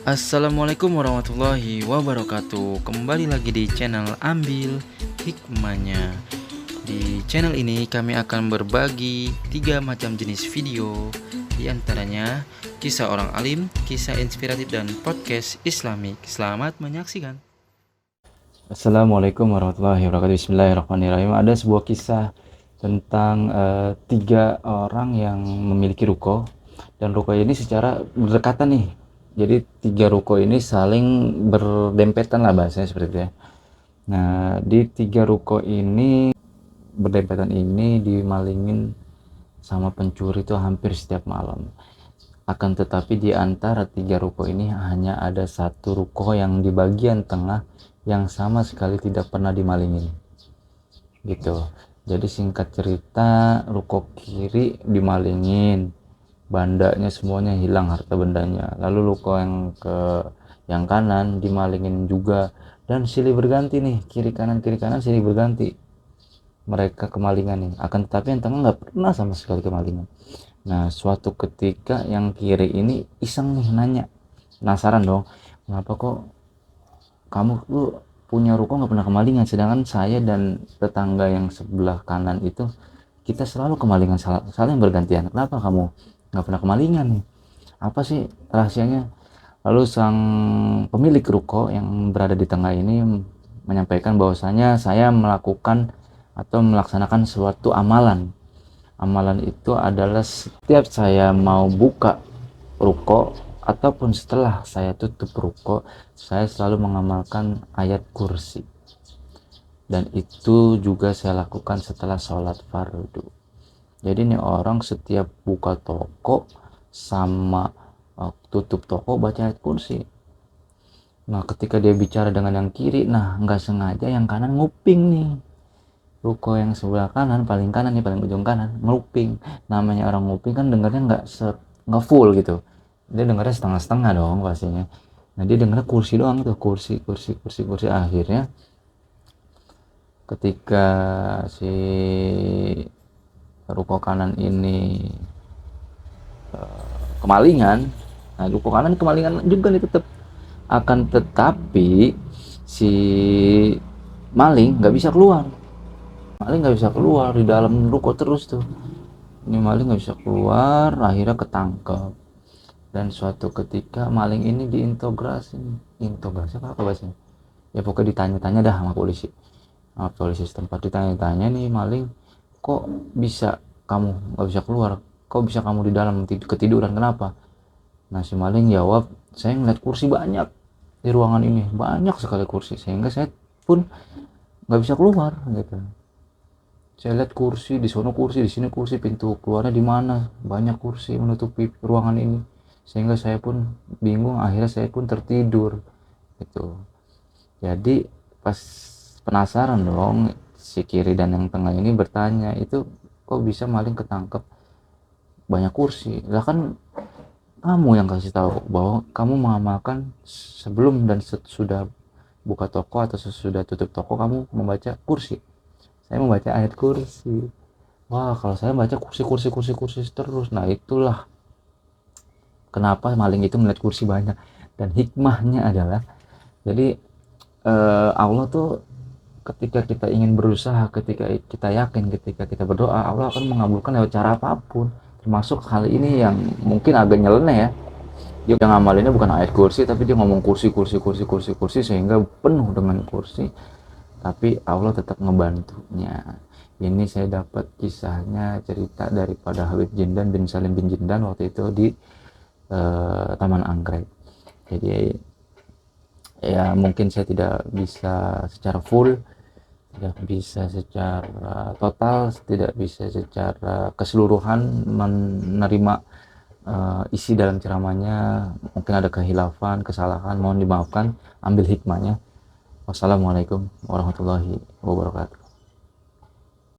Assalamualaikum warahmatullahi wabarakatuh. Kembali lagi di channel Ambil Hikmahnya. Di channel ini kami akan berbagi 3 macam jenis video, di antaranya kisah orang alim, kisah inspiratif, dan podcast Islamik. Selamat menyaksikan. Assalamualaikum warahmatullahi wabarakatuh. Bismillahirrahmanirrahim. Ada sebuah kisah tentang 3 orang yang memiliki ruko, dan ruko ini secara berdekatan nih. Jadi 3 ruko ini saling berdempetan lah, bahasanya seperti itu ya. Nah, di 3 ruko ini berdempetan ini dimalingin sama pencuri itu hampir setiap malam. Akan tetapi di antara 3 ruko ini hanya ada satu ruko yang di bagian tengah yang sama sekali tidak pernah dimalingin gitu. Jadi singkat cerita, ruko kiri dimalingin, bandanya semuanya hilang, harta bendanya. Lalu ruko yang kanan dimalingin juga, dan silih berganti nih, kiri kanan silih berganti mereka kemalingan nih. Akan tetapi yang tengah nggak pernah sama sekali kemalingan. Nah, suatu ketika yang kiri ini iseng nih nanya, penasaran dong, kenapa kok kamu tuh punya ruko nggak pernah kemalingan, sedangkan saya dan tetangga yang sebelah kanan itu kita selalu kemalingan, saling bergantian. Kenapa kamu nggak pernah kemalingan nih? Apa sih rahasianya? Lalu sang pemilik ruko yang berada di tengah ini menyampaikan bahwasanya saya melakukan atau melaksanakan suatu amalan. Amalan itu adalah setiap saya mau buka ruko ataupun setelah saya tutup ruko, saya selalu mengamalkan ayat kursi. Dan itu juga saya lakukan setelah sholat fardu. Jadi ini orang setiap buka toko sama tutup toko baca ayat kursi. Nah, ketika dia bicara dengan yang kiri, nah nggak sengaja yang kanan nguping nih. Ruko yang sebelah kanan, paling kanan nih, paling ujung kanan, nguping. Namanya orang nguping kan dengarnya nggak full gitu. Dia dengarnya setengah-setengah dong pastinya. Nah, dia dengarnya kursi doang tuh, kursi. Akhirnya ketika si ruko kanan ini kemalingan, nah ruko kanan kemalingan juga nih tetap. Akan tetapi si maling nggak bisa keluar. Maling nggak bisa keluar, di dalam ruko terus tuh. Ini maling nggak bisa keluar, akhirnya ketangkep. Dan suatu ketika maling ini diintegrasi apa bahasanya? Ya pokoknya ditanya-tanya dah sama polisi. Sama polisi setempat ditanya-tanya nih maling, kok bisa kamu nggak bisa keluar? Kok bisa kamu di dalam ketiduran, kenapa? Nah, si maling jawab, saya ngeliat kursi banyak di ruangan ini, banyak sekali kursi, sehingga saya pun nggak bisa keluar gitu. Saya lihat kursi di sono, kursi di sini, kursi, pintu keluarnya di mana, banyak kursi menutupi ruangan ini, sehingga saya pun bingung, akhirnya saya pun tertidur gitu. Jadi pas penasaran dong, si kiri dan yang tengah ini bertanya, itu kok bisa maling ketangkep banyak kursi? Lah kan kamu yang kasih tahu bahwa kamu mengamalkan sebelum dan sesudah buka toko atau sesudah tutup toko kamu membaca kursi. Saya membaca ayat kursi. Wah, kalau saya baca kursi terus. Nah, itulah kenapa maling itu melihat kursi banyak. Dan hikmahnya adalah, jadi Allah tuh ketika kita ingin berusaha, ketika kita yakin, ketika kita berdoa, Allah akan mengabulkan lewat cara apapun. Termasuk hal ini yang mungkin agak nyeleneh ya. Dia ngamalinnya bukan ayat kursi, tapi dia ngomong kursi, sehingga penuh dengan kursi. Tapi Allah tetap ngebantunya. Ini saya dapat kisahnya, cerita daripada Habib Jindan bin Salim bin Jindan waktu itu di Taman Anggrek. Jadi ya mungkin saya tidak bisa secara full, tidak bisa secara total, tidak bisa secara keseluruhan menerima isi dalam ceramahnya. Mungkin ada kehilafan, kesalahan, mohon dimaafkan. Ambil hikmahnya. Wassalamualaikum warahmatullahi wabarakatuh.